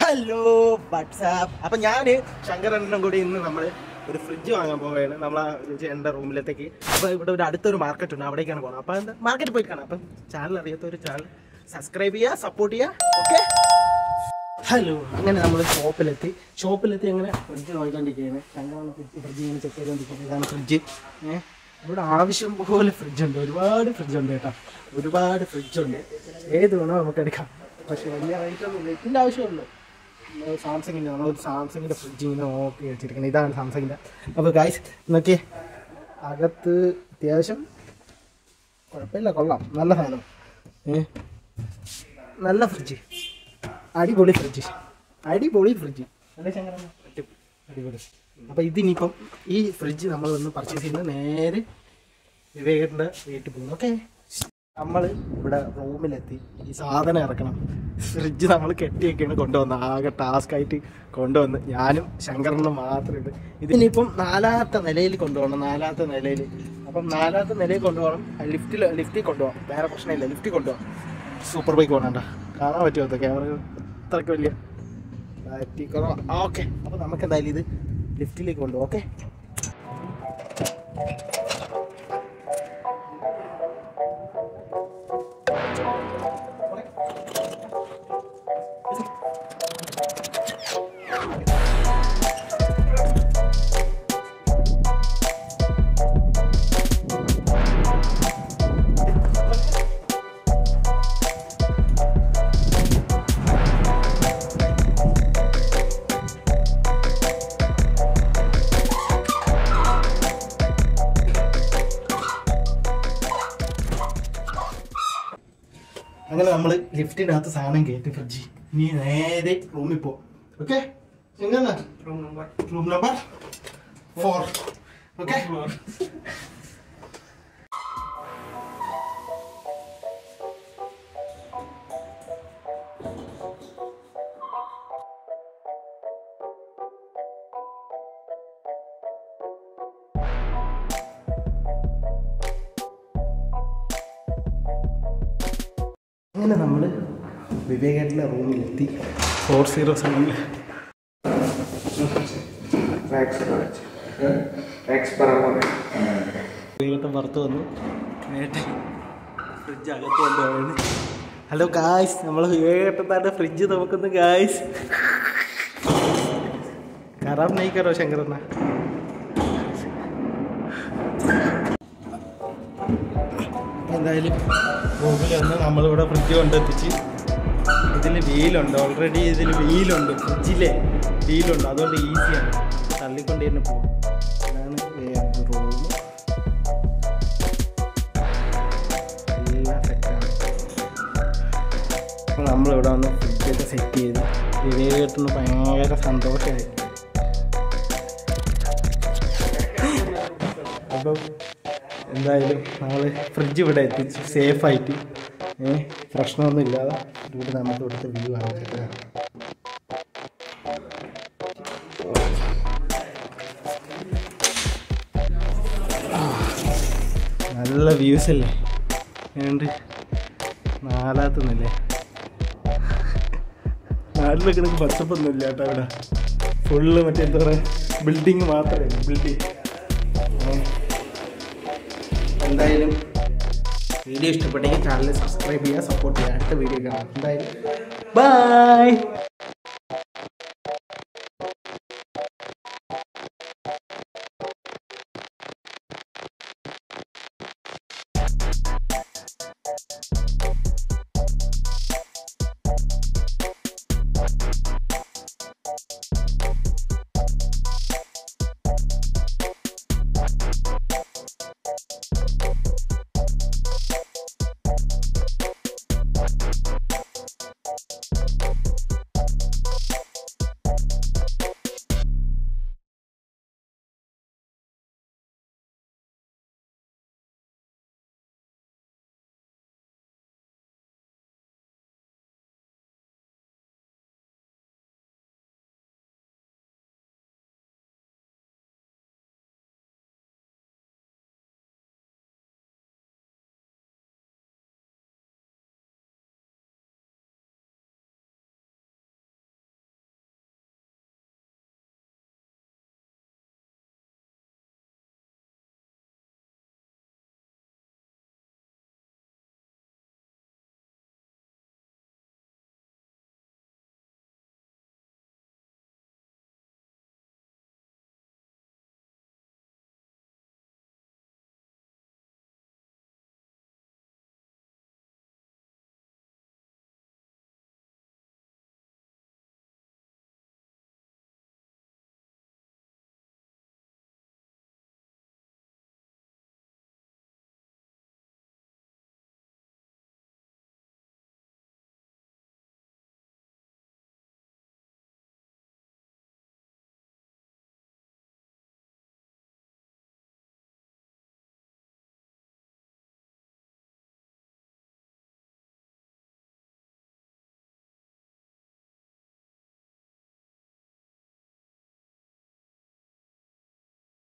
Hello WhatsApp. അപ്പം ഞാൻ ശങ്കരണ്ണനും കൂടി ഇന്ന് നമ്മൾ ഒരു ഫ്രിഡ്ജ് വാങ്ങാൻ പോവുകയാണ് എൻ്റെ റൂമിലത്തേക്ക്. അപ്പോൾ ഇവിടെ ഒരു അടുത്തൊരു മാർക്കറ്റ് ഉണ്ട്, അവിടേക്കാണ് പോകുന്നത്. അപ്പോൾ എന്താ മാർക്കറ്റ് പോയി കാണാം. അപ്പം ചാനൽ അറിയാത്തൊരു ചാനൽ സബ്സ്ക്രൈബ് ചെയ്യുക, സപ്പോർട്ട് ചെയ്യുക. Okay, hello. അങ്ങനെ നമ്മൾ ഷോപ്പിലെത്തി അങ്ങനെ ഫ്രിഡ്ജ് നോക്കിക്കൊണ്ടിരിക്കുകയാണ്. ശങ്കരണ്ണ ഫ്രിഡ്ജ് ഇങ്ങനെ ചെക്ക് ചെയ്തുകൊണ്ടിരിക്കുകയാണ്. ഇതാണ് ഫ്രിഡ്ജ്. ഇവിടെ ആവശ്യം പോലെ ഫ്രിഡ്ജുണ്ട്, ഒരുപാട് ഫ്രിഡ്ജുണ്ട് കേട്ടോ, ഒരുപാട് ഫ്രിഡ്ജുണ്ട്. ഏത് വേണോ നമുക്ക് എടുക്കാം. പക്ഷേ വലിയ റേറ്റൊന്നും ഇതിൻ്റെ ആവശ്യമുള്ളൂ. സാംസങ്ങിൻ്റെ നമ്മളൊരു സാംസങ്ങിൻ്റെ ഫ്രിഡ്ജ് ഇങ്ങനെ നോക്കി വെച്ചിരിക്കുന്നത്. ഇതാണ് സാംസങ്ങിൻ്റെ. അപ്പോൾ ഗായ്സ് നോക്കിയേ, അകത്ത് അത്യാവശ്യം കുഴപ്പമില്ല, കൊള്ളാം, നല്ല സാധനം. നല്ല ഫ്രിഡ്ജ്, അടിപൊളി ഫ്രിഡ്ജ്, അടിപൊളി ഫ്രിഡ്ജ്. അല്ലേ ശങ്കരണ്ണ? അടിപൊളി. അപ്പോൾ ഇതിനിപ്പം ഈ ഫ്രിഡ്ജ് നമ്മളൊന്ന് പർച്ചേസ് ചെയ്യുന്നത് നേരെ വിവേകൻ്റെ വീട്ടിൽ പോകുന്നു. ഓക്കെ, നമ്മൾ ഇവിടെ റൂമിലെത്തി ഈ സാധനം ഇറക്കണം. ഫ്രിഡ്ജ് നമ്മൾ കെട്ടിയൊക്കെയാണ് കൊണ്ടുവന്നത്, ആകെ ടാസ്ക് ആയിട്ട് കൊണ്ടുവന്ന്. ഞാനും ശങ്കരണ്ണനും മാത്രമേ ഉണ്ട്. ഇതിനിപ്പം 4ാമത്തെ നിലയിൽ കൊണ്ടുപോകണം, 4ാമത്തെ നിലയിൽ. അപ്പം 4ാമത്തെ നിലയിൽ കൊണ്ടുപോകണം. ലിഫ്റ്റിൽ കൊണ്ടുപോകാം, വേറെ പ്രശ്നമില്ല, ലിഫ്റ്റിൽ കൊണ്ടുപോകാം. സൂപ്പർ ബൈക്ക് വേണണ്ട, കാണാൻ പറ്റുമോ ക്യാമറ? അത്രയ്ക്ക് വലിയ ബാറ്ററി കുറവാണ്. ഓക്കെ, അപ്പോൾ നമുക്ക് എന്തായാലും ഇത് ലിഫ്റ്റിലേക്ക് കൊണ്ടുപോകാം. ഓക്കെ, അങ്ങനെ നമ്മൾ ലിഫ്റ്റിനകത്ത് സാധനം കയറ്റി ഫ്രിഡ്ജ്. ഇനി നേരെ റൂമിൽ പോകും. ഓക്കെ, എങ്ങനെ റൂം നമ്പർ 4. ഓക്കെ, അങ്ങനെ നമ്മൾ വിവേകേട്ടൻ്റെ റൂമിലെത്തി. 407 വിവേകേട്ടൻ പുറത്ത് വന്നു, ഫ്രിഡ്ജ് അകത്ത് കൊണ്ടുപോയാണ്. ഹലോ ഗായ്സ്, നമ്മൾ വിവേകേട്ടൻ്റെ ഫ്രിഡ്ജ് നോക്കുന്നു ഗായ്സ്. ഖരാബ് നഹീ കരോ ശങ്കരണ്ണ. എന്തായാലും റൂമിൽ വന്ന് നമ്മളിവിടെ ഫ്രിഡ്ജ് കൊണ്ടെത്തിച്ച്. ഇതിൽ വീലുണ്ട്, ഓൾറെഡി ഇതിൽ വീലുണ്ട്, ഫ്രിഡ്ജിലെ വീലുണ്ട്, അതുകൊണ്ട് ഈസിയാണ്, തള്ളിക്കൊണ്ട് തന്നെ പോകും. ഇതാണ് റൂം, എല്ലാം സെറ്റാണ്. അപ്പോൾ നമ്മളിവിടെ വന്ന് ഫ്രിഡ്ജൊക്കെ സെറ്റ് ചെയ്ത് വിവേകേട്ടന് ഭയങ്കര സന്തോഷമായി. അപ്പം എന്തായാലും നമ്മൾ ഫ്രിഡ്ജ് ഇവിടെ എത്തിച്ച് സേഫായിട്ട്, പ്രശ്നമൊന്നും ഇല്ലാതെ. ഇവിടെ നമുക്ക് ഇവിടുത്തെ വ്യൂ ആണ്. നല്ല വ്യൂസ് അല്ലേ? ഏണ്ട് 4ാമത്തെ നില. നാട്ടിലൊക്കെ നമുക്ക് പച്ചപ്പൊന്നും ഇല്ല കേട്ടോ. ഇവിടെ ഫുള്ള് മറ്റേ എന്താ പറയുക, ബിൽഡിങ് മാത്രമേ ഉള്ളൂ, ബിൽഡിങ്. എന്തായാലും വീഡിയോ ഇഷ്ടപ്പെട്ടെങ്കിൽ ചാനൽ സബ്സ്ക്രൈബ് ചെയ്യുക, സപ്പോർട്ട് ചെയ്യുക. അടുത്ത വീഡിയോ കാണാം. എന്തായാലും ബൈ.